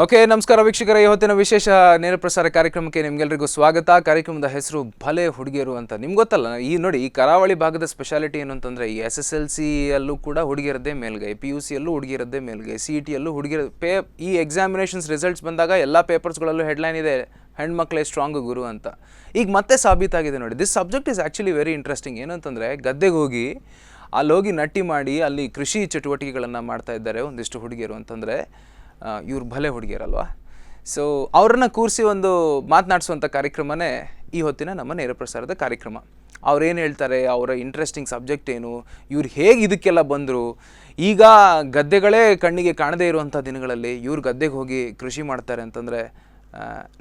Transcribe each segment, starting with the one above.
Okay, ನಮಸ್ಕಾರ ವೀಕ್ಷಕರ. ಇವತ್ತಿನ ವಿಶೇಷ ನೇರ ಪ್ರಸಾರ ಕಾರ್ಯಕ್ರಮಕ್ಕೆ ನಿಮ್ಗೆಲ್ರಿಗೂ ಸ್ವಾಗತ. ಕಾರ್ಯಕ್ರಮದ ಹೆಸರು ಭಲೆ ಹುಡುಗಿಯರು ಅಂತ. ನಿಮ್ಗೆ ಗೊತ್ತಲ್ಲ, ಈ ಕರಾವಳಿ ಭಾಗದ ಸ್ಪೆಷಾಲಿಟಿ ಏನು ಅಂತಂದರೆ, ಈ SSLCಯಲ್ಲೂ ಕೂಡ ಹುಡುಗಿಯರದ್ದೇ ಮೇಲ್ಗೈ, PUCಯಲ್ಲೂ ಹುಡುಗಿಯರದ್ದೇ ಮೇಲ್ಗೈ, CETಯಲ್ಲೂ ಹುಡುಗಿಯರ ಈ ಎಕ್ಸಾಮಿನೇಷನ್ಸ್ ರಿಸಲ್ಟ್ಸ್ ಬಂದಾಗ ಎಲ್ಲ ಪೇಪರ್ಸ್ಗಳಲ್ಲೂ ಹೆಡ್ಲೈನ್ ಇದೆ, ಹೆಣ್ಮಕ್ಳೇ ಸ್ಟ್ರಾಂಗ್ ಗುರು ಅಂತ. ಈಗ ಮತ್ತೆ ಸಾಬೀತಾಗಿದೆ ನೋಡಿ. This subject is actually very interesting. ಏನಂತಂದರೆ, ಗದ್ದೆಗೆ ಹೋಗಿ ಅಲ್ಲೋಗಿ ನಟ್ಟಿ ಮಾಡಿ ಅಲ್ಲಿ ಕೃಷಿ ಚಟುವಟಿಕೆಗಳನ್ನು ಮಾಡ್ತಾ ಇದ್ದಾರೆ ಒಂದಿಷ್ಟು ಹುಡುಗಿಯರು ಅಂತಂದರೆ ಇವ್ರು ಭಲೆ ಹುಡುಗಿಯರಲ್ವಾ. ಸೊ ಅವ್ರನ್ನ ಕೂರಿಸಿ ಒಂದು ಮಾತನಾಡಿಸುವಂಥ ಕಾರ್ಯಕ್ರಮನೇ ಈ ಹೊತ್ತಿನ ನಮ್ಮ ನೇರ ಪ್ರಸಾರದ ಕಾರ್ಯಕ್ರಮ. ಅವ್ರೇನು ಹೇಳ್ತಾರೆ, ಅವರ ಇಂಟ್ರೆಸ್ಟಿಂಗ್ ಸಬ್ಜೆಕ್ಟ್ ಏನು, ಇವ್ರು ಹೇಗೆ ಇದಕ್ಕೆಲ್ಲ ಬಂದರು, ಈಗ ಗದ್ದೆಗಳೇ ಕಣ್ಣಿಗೆ ಕಾಣದೇ ಇರುವಂಥ ದಿನಗಳಲ್ಲಿ ಇವ್ರು ಗದ್ದೆಗೆ ಹೋಗಿ ಕೃಷಿ ಮಾಡ್ತಾರೆ ಅಂತಂದರೆ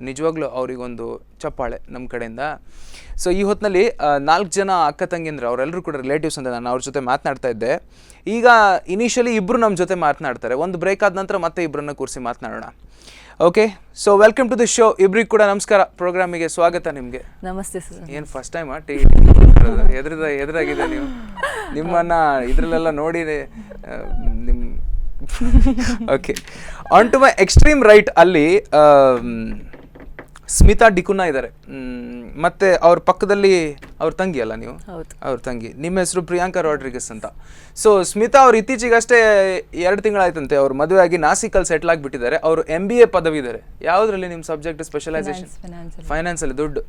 ನಿಜವಾಗ್ಲೂ ಅವರಿಗೊಂದು ಚಪ್ಪಾಳೆ ನಮ್ಮ ಕಡೆಯಿಂದ. ಸೊ ಈ ಹೊತ್ತಿನಲ್ಲಿ 4 ಜನ ಅಕ್ಕ ತಂಗಿಂದ್ರೆ ಅವರೆಲ್ಲರೂ ಕೂಡ ರಿಲೇಟಿವ್ಸ್ ಅಂತ ನಾನು ಅವ್ರ ಜೊತೆ ಮಾತನಾಡ್ತಾ ಇದ್ದೆ. ಈಗ ಇನಿಷಿಯಲಿ ಇಬ್ಬರು ನಮ್ಮ ಜೊತೆ ಮಾತನಾಡ್ತಾರೆ. ಒಂದು ಬ್ರೇಕ್ ಆದ ನಂತರ ಮತ್ತೆ ಇಬ್ಬರನ್ನ ಕೂರಿಸಿ ಮಾತನಾಡೋಣ. Okay, so welcome to the show. ಇಬ್ಬರಿಗೂ ಕೂಡ ನಮಸ್ಕಾರ, ಪ್ರೋಗ್ರಾಮಿಗೆ ಸ್ವಾಗತ. ನಿಮಗೆ ನಮಸ್ತೆ ಸರ್. ಏನು ಫಸ್ಟ್ ಟೈಮ್ ಎದುರಾಗಿದೆ ನೀವು? ನಿಮ್ಮನ್ನ ಇದರಲ್ಲೆಲ್ಲ ನೋಡಿ ನಿಮ್ಮ okay. On to my extreme right ಅಲ್ಲಿ ಸ್ಮಿತಾ ಡಿಕುನಾ ಇದ್ದಾರೆ. ಮತ್ತೆ ಅವ್ರ ಪಕ್ಕದಲ್ಲಿ ಅವ್ರ ತಂಗಿ ಅಲ್ಲ ನೀವು? ಅವ್ರ ತಂಗಿ. ನಿಮ್ಮ ಹೆಸರು ಪ್ರಿಯಾಂಕಾ ರಾಡ್ರಿಗಸ್ ಅಂತ. ಸೊ ಸ್ಮಿತಾ ಅವ್ರು ಇತ್ತೀಚೆಗಷ್ಟೇ 2 ತಿಂಗಳಾಯ್ತಂತೆ ಅವ್ರ ಮದುವೆ ಆಗಿ ನಾಸಿಕಲ್ಲಿ ಸೆಟ್ಲ್ ಆಗಿಬಿಟ್ಟಿದ್ದಾರೆ. ಅವರು MBA ಪದವಿ ಇದ್ದಾರೆ. ಯಾವುದ್ರಲ್ಲಿ ನಿಮ್ಮ ಸಬ್ಜೆಕ್ಟ್ ಸ್ಪೆಷಲೈಸೇಷನ್? ಫೈನಾನ್ಸಲ್ಲಿ. ದುಡ್ಡು.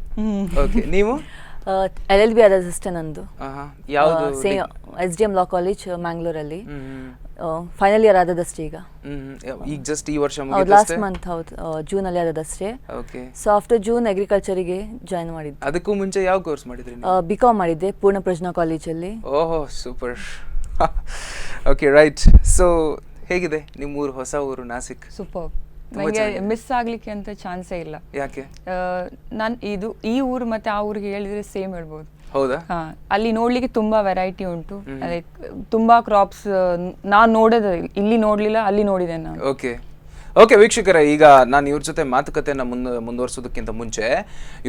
ಓಕೆ, ನೀವು? LLB ಆದ ಸಿಸ್ಟರ್ ನಂದು. ಯಾವುದು? SDM ಲಾ ಕಾಲೇಜ್ ಮ್ಯಾಂಗ್ಳೂರಲ್ಲಿ. ಫೈನಲ್ ಇಯರ್ ಆದದಷ್ಟೇ ಈಗ ಜಸ್ಟ್ ಈ ವರ್ಷ ಲಾಸ್ಟ್ ಮಂತ್. ಹೌದು, ಜೂನ್ ಅಲ್ಲಿ ಆದದಷ್ಟೇ. ಓಕೆ. ಸೊ ಆಫ್ಟರ್ ಜೂನ್ ಅಗ್ರಿಕಲ್ಚರಿಗೆ ಜಾಯಿನ್ ಮಾಡಿದ್ದೆ. ಅದಕ್ಕೂ ಮುಂಚೆ ಯಾವ ಕೋರ್ಸ್ ಮಾಡಿದ್ರಿ? BCom ಮಾಡಿದ್ದೆ ಪೂರ್ಣ ಪ್ರಜ್ಞಾ ಕಾಲೇಜಲ್ಲಿ. ಓಹೋ, ಸೂಪರ್. Okay, right. ಸೊ ಹೇಗಿದೆ ನಿಮ್ಮ ಊರು, ಹೊಸ ಊರು ನಾಸಿಕ್? ಸೂಪರ್. ನನಗೆ ಮಿಸ್ ಆಗ್ಲಿಕ್ಕೆ ಅಂತ ಚಾನ್ಸೇ ಇಲ್ಲ. ಯಾಕೆ? ನಾನು ಈ ಊರು ಮತ್ತೆ ಆ ಊರಿಗೆ ಹೇಳಿದ್ರೆ ಸೇಮ್ ಹೇಳ್ಬೋದು. ಹೌದಾ? ಅಲ್ಲಿ ನೋಡ್ಲಿಕ್ಕೆ ತುಂಬಾ ವೆರೈಟಿ ಉಂಟು. ಅದೇ ತುಂಬಾ ಕ್ರಾಪ್ಸ್ ನಾನು ನೋಡೋದು ಇಲ್ಲಿ ನೋಡ್ಲಿಲ್ಲ, ಅಲ್ಲಿ ನೋಡಿದೆ ನಾನು. ಓಕೆ ಓಕೆ ವೀಕ್ಷಕರೇ, ಈಗ ನಾನು ಇವ್ರ ಜೊತೆ ಮಾತುಕತೆಯನ್ನು ಮುಂದುವರಿಸೋದಕ್ಕಿಂತ ಮುಂಚೆ,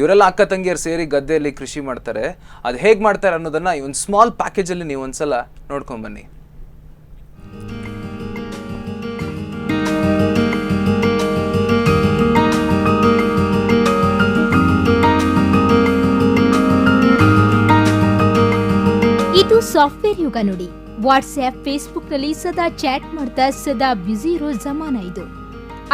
ಇವರೆಲ್ಲ ಅಕ್ಕ ತಂಗಿಯರು ಸೇರಿ ಗದ್ದೆಯಲ್ಲಿ ಕೃಷಿ ಮಾಡ್ತಾರೆ. ಅದು ಹೇಗೆ ಮಾಡ್ತಾರೆ ಅನ್ನೋದನ್ನ ಈ ಒಂದು ಸ್ಮಾಲ್ ಪ್ಯಾಕೇಜಲ್ಲಿ ನೀವು ಒಂದ್ಸಲ ನೋಡ್ಕೊಂಡ್ಬನ್ನಿ. ಇದು ಸಾಫ್ಟ್ವೇರ್ ಯುಗ ನೋಡಿ. ವಾಟ್ಸ್ಆಪ್, ಫೇಸ್ಬುಕ್ನಲ್ಲಿ ಸದಾ ಚಾಟ್ ಮಾಡ್ತಾ ಸದಾ ಬ್ಯುಸಿ ಇರೋ ಜಮಾನ ಇದು.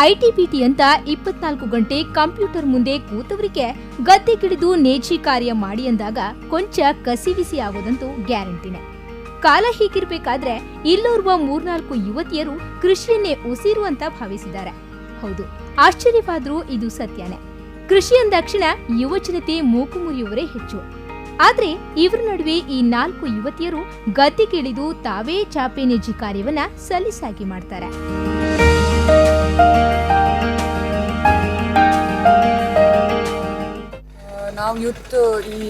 IT-BT ಅಂತ 24 ಗಂಟೆ ಕಂಪ್ಯೂಟರ್ ಮುಂದೆ ಕೂತವರಿಗೆ ಗದ್ದೆಗಿಳಿದು ನೇಜಿ ಕಾರ್ಯ ಮಾಡಿ ಅಂದಾಗ ಕೊಂಚ ಕಸಿವಿಸಿ ಆಗೋದಂತೂ ಗ್ಯಾರಂಟಿನೇ. ಕಾಲ ಹೀಗಿರ್ಬೇಕಾದ್ರೆ ಇಲ್ಲೋರ್ವ 3-4 ಯುವತಿಯರು ಕೃಷಿಯನ್ನೇ ಉಸಿರು ಅಂತ ಭಾವಿಸಿದ್ದಾರೆ. ಹೌದು, ಆಶ್ಚರ್ಯವಾದ್ರೂ ಇದು ಸತ್ಯನೇ. ಕೃಷಿ ಅಂದಾಕ್ಷಣ ಯುವಜನತೆ ಮೂಕು ಮುರಿಯುವರೇ ಹೆಚ್ಚು. ಆದ್ರೆ ಇವರ ನಡುವೆ ಈ 4 ಯುವತಿಯರು ಗದ್ದೆಗಿಳಿದು ತಾವೇ ಚಾಪೆ ನೇಜಿ ಕಾರ್ಯವನ್ನ ಸಲೀಸಾಗಿ ಮಾಡ್ತಾರೆ. ನಾವು ಯೂತ್ ಈ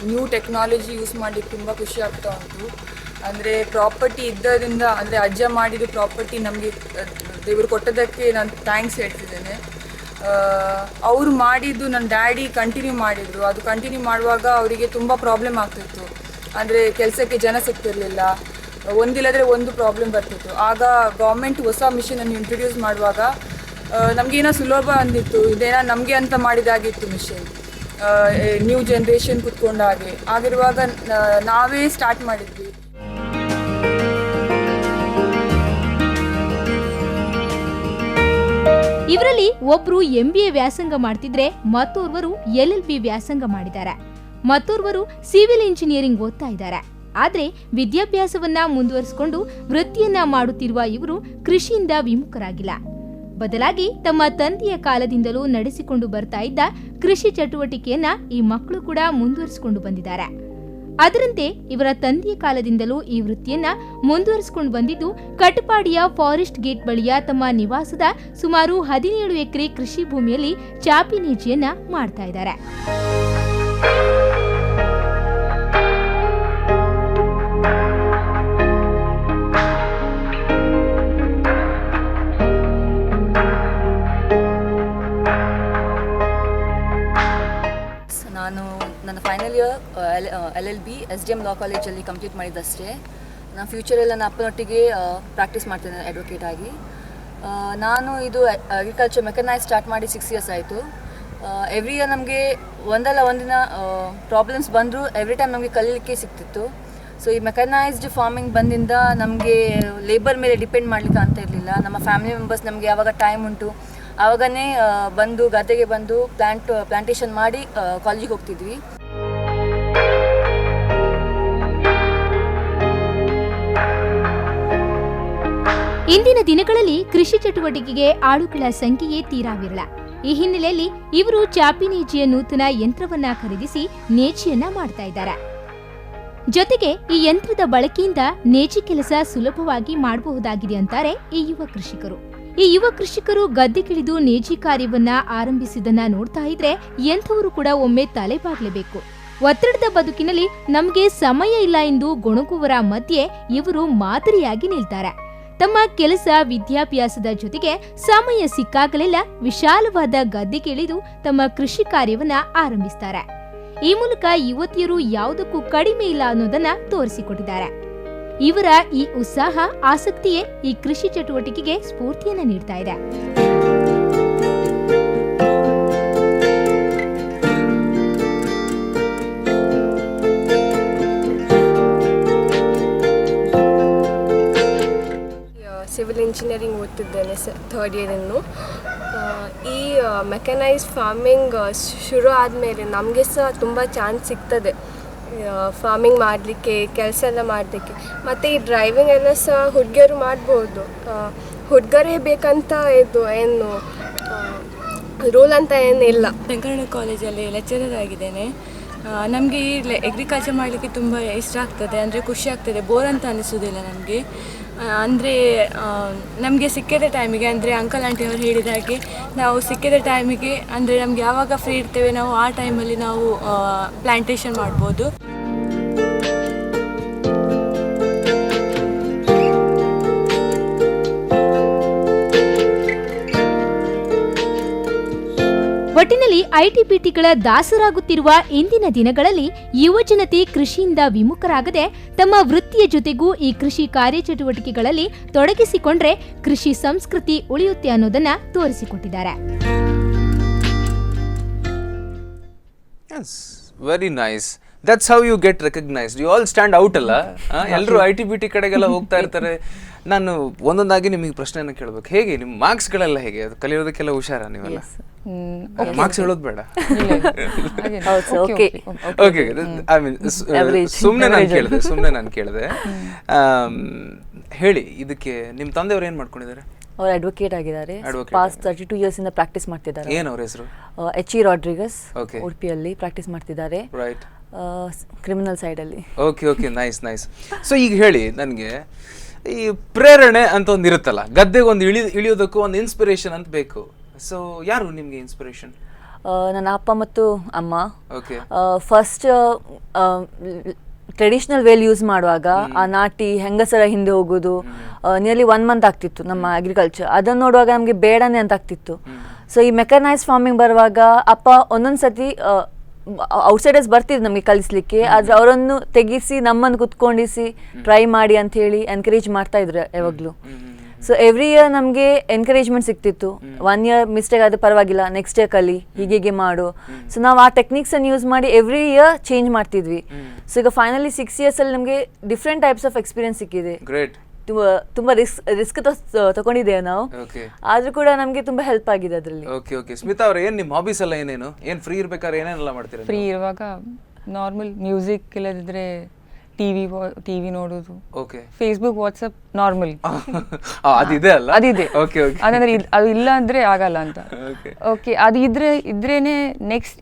ನ್ಯೂ ಟೆಕ್ನಾಲಜಿ ಯೂಸ್ ಮಾಡಲಿಕ್ಕೆ ತುಂಬ ಖುಷಿ ಆಗ್ತಾ ಉಂಟು. ಅಂದರೆ ಪ್ರಾಪರ್ಟಿ ಇದ್ದರಿಂದ, ಅಂದರೆ ಅಜ್ಜ ಮಾಡಿದ ಪ್ರಾಪರ್ಟಿ ನಮಗೆ ದೇವರು ಕೊಟ್ಟದಕ್ಕೆ ನಾನು ಥ್ಯಾಂಕ್ಸ್ ಹೇಳ್ತಿದ್ದೇನೆ. ಅವರು ಮಾಡಿದ್ದು ನನ್ನ ಡ್ಯಾಡಿ ಕಂಟಿನ್ಯೂ ಮಾಡಿದರು. ಅದು ಕಂಟಿನ್ಯೂ ಮಾಡುವಾಗ ಅವರಿಗೆ ತುಂಬ ಪ್ರಾಬ್ಲಮ್ ಆಗ್ತಿತ್ತು. ಅಂದರೆ ಕೆಲಸಕ್ಕೆ ಜನ ಸಿಗ್ತಿರಲಿಲ್ಲ, ಒಂದಿಲ್ಲದ್ರೆ ಒಂದು ಪ್ರಾಬ್ಲಮ್ ಬರ್ತಿತ್ತು. ಆಗ ಗೌರ್ಮೆಂಟ್ ಹೊಸ ಮಿಷನನ್ನು ಇಂಟ್ರೊಡ್ಯೂಸ್ ಮಾಡುವಾಗ ನಮಗೇನೋ ಸುಲಭ ಅಂದಿತ್ತು, ಇದೇನೋ ನಮಗೆ ಅಂತ ಮಾಡಿದಾಗಿತ್ತು ಮಿಷನ್, ನ್ಯೂ ಜನ್ರೇಷನ್ ಕುತ್ಕೊಂಡ ಹಾಗೆ. ಆಗಿರುವಾಗ ನಾವೇ ಸ್ಟಾರ್ಟ್ ಮಾಡಿದ್ವಿ. ಇವರಲ್ಲಿ ಒಬ್ರು MBA ವ್ಯಾಸಂಗ ಮಾಡ್ತಿದ್ರೆ ಮತ್ತೋರ್ವರು LLB ವ್ಯಾಸಂಗ ಮಾಡಿದ್ದಾರೆ. ಮತ್ತೋರ್ವರು ಸಿವಿಲ್ ಇಂಜಿನಿಯರಿಂಗ್ ಓದ್ತಾ ಇದ್ದಾರೆ. ಆದ್ರೆ ವಿದ್ಯಾಭ್ಯಾಸವನ್ನ ಮುಂದುವರಿಸಿಕೊಂಡು ವೃತ್ತಿಯನ್ನ ಮಾಡುತ್ತಿರುವ ಇವರು ಕೃಷಿಯಿಂದ ವಿಮುಖರಾಗಿಲ್ಲ. ಬದಲಾಗಿ ತಮ್ಮ ತಂದೆಯ ಕಾಲದಿಂದಲೂ ನಡೆಸಿಕೊಂಡು ಬರ್ತಾ ಇದ್ದ ಕೃಷಿ ಚಟುವಟಿಕೆಯನ್ನ ಈ ಮಕ್ಕಳು ಕೂಡ ಮುಂದುವರಿಸಿಕೊಂಡು ಬಂದಿದ್ದಾರೆ. ಅದರಂತೆ ಇವರ ತಂದೆಯ ಕಾಲದಿಂದಲೂ ಈ ವೃತ್ತಿಯನ್ನ ಮುಂದುವರಿಸಿಕೊಂಡು ಬಂದಿದ್ದು ಕಟಪಾಡಿಯ ಫಾರೆಸ್ಟ್ ಗೇಟ್ ಬಳಿಯ ತಮ್ಮ ನಿವಾಸದ ಸುಮಾರು 17 ಎಕರೆ ಕೃಷಿ ಭೂಮಿಯಲ್ಲಿ ಚಾಪೆ ನೇಜಿಯನ್ನ ಮಾಡ್ತಾ ಇದ್ದಾರೆ. ನಾನು ನನ್ನ ಫೈನಲ್ ಇಯರ್ LLB SDM ಲಾ ಕಾಲೇಜಲ್ಲಿ ಕಂಪ್ಲೀಟ್ ಮಾಡಿದ್ದಷ್ಟೇ. ನಾನು ಫ್ಯೂಚರಲ್ಲಿ ನನ್ನ ಅಪ್ಪನೊಟ್ಟಿಗೆ ಪ್ರಾಕ್ಟೀಸ್ ಮಾಡ್ತೇನೆ ಅಡ್ವೊಕೇಟ್ ಆಗಿ. ನಾನು ಇದು ಅಗ್ರಿಕಲ್ಚರ್ ಮೆಕನೈಸ್ ಸ್ಟಾರ್ಟ್ ಮಾಡಿ 6 ಇಯರ್ಸ್ ಆಯಿತು. ಎವ್ರಿ ಇಯರ್ ನಮಗೆ ಒಂದಲ್ಲ ಒಂದಿನ ಪ್ರಾಬ್ಲಮ್ಸ್ ಬಂದರೂ ಎವ್ರಿ ಟೈಮ್ ನಮಗೆ ಕಲೀಲಿಕ್ಕೆ ಸಿಗ್ತಿತ್ತು. ಸೊ ಈ ಮೆಕನೈಸ್ಡ್ ಫಾರ್ಮಿಂಗ್ ಬಂದಿಂದ ನಮಗೆ ಲೇಬರ್ ಮೇಲೆ ಡಿಪೆಂಡ್ ಮಾಡಲಿಕ್ಕೆ ಅಂತ ಇರಲಿಲ್ಲ. ನಮ್ಮ ಫ್ಯಾಮಿಲಿ ಮೆಂಬರ್ಸ್ ನಮಗೆ ಯಾವಾಗ ಟೈಮ್ ಉಂಟು ಆವಾಗನೇ ಬಂದು ಗದ್ದೆಗೆ ಬಂದು ಪ್ಲಾಂಟೇಷನ್ ಮಾಡಿ ಕಾಲೇಜಿಗೆ ಹೋಗ್ತಿದ್ವಿ. ಇಂದಿನ ದಿನಗಳಲ್ಲಿ ಕೃಷಿ ಚಟುವಟಿಕೆಗೆ ಆಳುಗಳ ಸಂಖ್ಯೆಯೇ ತೀರಾ ವಿರಳ. ಈ ಹಿನ್ನೆಲೆಯಲ್ಲಿ ಇವರು ಚಾಪಿ ನೇಜಿಯ ನೂತನ ಯಂತ್ರವನ್ನ ಖರೀದಿಸಿ ನೇಜಿಯನ್ನ ಮಾಡ್ತಾ ಇದ್ದಾರೆ. ಜೊತೆಗೆ ಈ ಯಂತ್ರದ ಬಳಕೆಯಿಂದ ನೇಜಿ ಕೆಲಸ ಸುಲಭವಾಗಿ ಮಾಡಬಹುದಾಗಿದೆ ಅಂತಾರೆ ಈ ಯುವ ಕೃಷಿಕರು. ಈ ಯುವ ಕೃಷಿಕರು ಗದ್ದೆಗಿಳಿದು ನೇಜಿ ಕಾರ್ಯವನ್ನ ಆರಂಭಿಸಿದನ್ನ ನೋಡ್ತಾ ಇದ್ರೆ ಎಂಥವರು ಕೂಡ ಒಮ್ಮೆ ತಲೆಬಾಗ್ಲೇಬೇಕು. ಒತ್ತಡದ ಬದುಕಿನಲ್ಲಿ ನಮಗೆ ಸಮಯ ಇಲ್ಲ ಎಂದು ಗೊಣಗುವರ ಮಧ್ಯೆ ಇವರು ಮಾದರಿಯಾಗಿ ನಿಲ್ತಾರೆ. ತಮ್ಮ ಕೆಲಸ ವಿದ್ಯಾಭ್ಯಾಸದ ಜೊತೆಗೆ ಸಮಯ ಸಿಕ್ಕಾಗಲೆಲ್ಲ ವಿಶಾಲವಾದ ಗದ್ದೆಗಿಳಿದು ತಮ್ಮ ಕೃಷಿ ಕಾರ್ಯವನ್ನ ಆರಂಭಿಸ್ತಾರೆ. ಈ ಮೂಲಕ ಯುವತಿಯರು ಯಾವುದಕ್ಕೂ ಕಡಿಮೆ ಇಲ್ಲ ಅನ್ನೋದನ್ನ ತೋರಿಸಿಕೊಟ್ಟಿದ್ದಾರೆ. ಇವರ ಈ ಉತ್ಸಾಹ ಆಸಕ್ತಿಯೇ ಈ ಕೃಷಿ ಚಟುವಟಿಕೆಗೆ ಸ್ಫೂರ್ತಿಯನ್ನ ನೀಡ್ತಾ ಇದೆ. ಸಿವಿಲ್ ಇಂಜಿನಿಯರಿಂಗ್ ಓದ್ತಿದ್ದೇನೆ, 3rd ಇಯರ್ ಇನ್ನು. ಈ ಮೆಕನೈಸ್ ಫಾರ್ಮಿಂಗ್ ಶುರು ಆದಮೇಲೆ ನಮಗೆ ಸಹ ತುಂಬ ಚಾನ್ಸ್ ಸಿಗ್ತದೆ ಫಾರ್ಮಿಂಗ್ ಮಾಡಲಿಕ್ಕೆ, ಕೆಲಸ ಎಲ್ಲ ಮಾಡಲಿಕ್ಕೆ. ಮತ್ತು ಈ ಡ್ರೈವಿಂಗ್ ಎಲ್ಲ ಸಹ ಹುಡುಗಿಯರು ಮಾಡ್ಬೋದು. ಹುಡುಗರೇ ಬೇಕಂತ ಇದು ಏನು ರೂಲ್ ಅಂತ ಏನಿಲ್ಲ. ಬೆಂಗಳೂರು ಕಾಲೇಜಲ್ಲಿ ಲೆಕ್ಚರರ್ ಆಗಿದ್ದೇನೆ. ನಮಗೆ ಈ ಅಗ್ರಿಕಲ್ಚರ್ ಮಾಡಲಿಕ್ಕೆ ತುಂಬ ಇಷ್ಟ ಆಗ್ತದೆ, ಅಂದರೆ ಖುಷಿ ಆಗ್ತದೆ, ಬೋರ್ ಅಂತ ಅನ್ನಿಸೋದಿಲ್ಲ ನಮಗೆ. ಅಂದರೆ ನಮಗೆ ಸಿಕ್ಕಿದ ಟೈಮಿಗೆ, ಅಂದರೆ ಅಂಕಲ್ ಆಂಟಿ ಅವರು ಹೇಳಿದ ಹಾಗೆ ನಾವು ಸಿಕ್ಕಿದ ಟೈಮಿಗೆ, ಅಂದರೆ ನಮಗೆ ಯಾವಾಗ ಫ್ರೀ ಇರ್ತೇವೆ ನಾವು ಆ ಟೈಮಲ್ಲಿ ನಾವು ಪ್ಲಾಂಟೇಷನ್ ಮಾಡ್ಬೋದು. ಒಟ್ಟಿನಲ್ಲಿ ಐಟಿಬಿಟಿಗಳ ದಾಸರಾಗುತ್ತಿರುವ ಇಂದಿನ ದಿನಗಳಲ್ಲಿ ಯುವಜನತೆ ಕೃಷಿಯಿಂದ ವಿಮುಖರಾಗದೆ ತಮ್ಮ ವೃತ್ತಿಯ ಜೊತೆಗೂ ಈ ಕೃಷಿ ಕಾರ್ಯಚಟುವಟಿಕೆಗಳಲ್ಲಿ ತೊಡಗಿಸಿಕೊಂಡ್ರೆ ಕೃಷಿ ಸಂಸ್ಕೃತಿ ಉಳಿಯುತ್ತೆ ಅನ್ನೋದನ್ನ ತೋರಿಸಿಕೊಟ್ಟಿದ್ದಾರೆ. Very nice. That's how you get recognised. You all stand out ಅಲ್ಲ. ಎಲ್ಲರೂ ಐಟಿಬಿಟಿ ಕಡೆಗೆಲ್ಲ ಹೋಗ್ತಾ ಇರ್ತಾರೆ. ನಾನು ಒಂದೊಂದಾಗಿ ನಿಮಗೆ ಪ್ರಶ್ನೆಯನ್ನು ಕೇಳಬೇಕು. ಹೇಗೆ ನಿಮ್ಮ ಮಾರ್ಕ್ಸ್ಗಳೆಲ್ಲ ಹೇಗೆ? ಅದು ಕಲಿಯೋದಕ್ಕೆಲ್ಲ ಹುಷಾರ ನೀವೆಲ್ಲ? ಮಾರ್ಕ್ಸ್ ಹೇಳೋದು ಬೇಡ. ಓಕೆ, ಐ ಮೀನ್ ಸುಮ್ಮನೆ ನಾನು ಕೇಳಿದೆ. ಹೇಳಿ, ಇದಕ್ಕೆ ನಿಮ್ಮ ತಂದೆಯವರು ಏನು ಮಾಡ್ಕೊಂಡಿದ್ದಾರೆ? ಅವರು ಅಡ್ವೊಕೇಟ್ ಆಗಿದ್ದಾರೆ. ಪಾಸ್ಟ್ 32 ಇಯರ್ಸ್ ಇಂದ ಪ್ರಾಕ್ಟೀಸ್ ಮಾಡ್ತಿದ್ದಾರೆ. ಏನು ಅವ್ರ ಹೆಸರು? H.E. ರಾಡ್ರಿಗಸ್, ಉಡುಪಿಯಲ್ಲಿ ಪ್ರಾಕ್ಟೀಸ್ ಮಾಡ್ತಿದ್ದಾರೆ, ಕ್ರಿಮಿನಲ್ ಸೈಡ್ ಅಲ್ಲಿ. Okay, nice. ಸೊ ಈಗ ಹೇಳಿ ನನಗೆ, ಈ ಪ್ರೇರಣೆ ಅಂತ ಒಂದು ಇರುತ್ತಲ್ಲ, ಗದ್ದೆಗೆ ಒಂದು ಇಳಿಯೋದಕ್ಕೂ ಒಂದು ಇನ್ಸ್ಪಿರೇಷನ್ ಅಂತ ಬೇಕು. ಸೊ ಯಾರು ನಿಮ್ಗೆ ಇನ್ಸ್ಪಿರೇಷನ್? ನನ್ನ ಅಪ್ಪ ಮತ್ತು ಅಮ್ಮ. ಫಸ್ಟ್ ಟ್ರೆಡಿಷನಲ್ ವೇಲ್ ಯೂಸ್ ಮಾಡುವಾಗ ಆ ನಾಟಿ ಹೆಂಗಸರ ಹಿಂದೆ ಹೋಗೋದು ನಿಯರ್ಲಿ 1 ಮಂತ್ ಆಗ್ತಿತ್ತು ನಮ್ಮ ಅಗ್ರಿಕಲ್ಚರ್. ಅದನ್ನು ನೋಡುವಾಗ ನಮಗೆ ಬೇಡನೇ ಅಂತ ಆಗ್ತಿತ್ತು. ಸೊ ಈ ಮೆಕನೈಸ್ ಫಾರ್ಮಿಂಗ್ ಬರುವಾಗ ಅಪ್ಪ ಒಂದೊಂದು ಸತಿ ಔಟ್ಸೈಡರ್ಸ್ ಬರ್ತಿದ್ರು ನಮಗೆ ಕಲಿಸ್ಲಿಕ್ಕೆ, ಆದ್ರೆ ಅವರನ್ನು ತೆಗಿಸಿ ನಮ್ಮನ್ನು ಕುತ್ಕೊಂಡಿಸಿ ಟ್ರೈ ಮಾಡಿ ಅಂತ ಹೇಳಿ ಎನ್ಕರೇಜ್ ಮಾಡ್ತಾ ಇದ್ರು ಯಾವಾಗಲೂ. ಸೊ ಎವ್ರಿ ಇಯರ್ ನಮಗೆ ಎನ್ಕರೇಜ್ಮೆಂಟ್ ಸಿಗ್ತಿತ್ತು. 1 ಇಯರ್ ಮಿಸ್ಟೇಕ್ ಆದ್ರೆ ಪರವಾಗಿಲ್ಲ, ನೆಕ್ಸ್ಟ್ ಇಯರ್ ಕಲಿ, ಹೀಗೆ ಮಾಡು. ಸೊ ನಾವು ಆ ಟೆಕ್ನಿಕ್ಸ್ ಅನ್ನು ಯೂಸ್ ಮಾಡಿ ಎವ್ರಿ ಇಯರ್ ಚೇಂಜ್ ಮಾಡ್ತಿದ್ವಿ. ಸೊ ಈಗ ಫೈನಲಿ 6 ಇಯರ್ಸ್ ಅಲ್ಲಿ ನಮಗೆ ಡಿಫ್ರೆಂಟ್ ಟೈಪ್ಸ್ ಆಫ್ ಎಕ್ಸ್ಪೀರಿಯನ್ಸ್ ಸಿಕ್ಕಿದೆ. ತುಂಬಾ ರಿಸ್ಕ್ ತಗೊಂಡಿದ್ದೇವೆ ನಾವು, ಆದ್ರೂ ಕೂಡ ನಮ್ಗೆ ತುಂಬಾ ಹೆಲ್ಪ್ ಆಗಿದೆ ಅದರಲ್ಲಿ. ಓಕೆ. ಸ್ಮಿತಾ ಅವ್ರೆ, ಏನ್ ನಿಮ್ಮ ಹಾಬೀಸ್ ಎಲ್ಲ ಏನೇನು? ಏನ್ ಫ್ರೀ ಇರ್ಬೇಕಾದ್ರೆ ಏನೇನೆಲ್ಲ ಮಾಡ್ತೀರಾ? ಫ್ರೀ ಇರುವಾಗ ನಾರ್ಮಲ್ ಮ್ಯೂಸಿಕ್, ಇಲ್ಲದಿದ್ರೆ ಟಿವಿ ನೋಡೋದು, ಫೇಸ್ಬುಕ್, ವಾಟ್ಸ್ಆಪ್ ನಾರ್ಮಲ್. ಅದಿದೆ ಅಲ್ಲ? ಅದಿದೆ. ಅದಂದ್ರೆ ಅದು ಇಲ್ಲ ಅಂದ್ರೆ ಆಗಲ್ಲ ಅಂತ. ಓಕೆ, ಅದು ಇದ್ರೇನೆ ನೆಕ್ಸ್ಟ್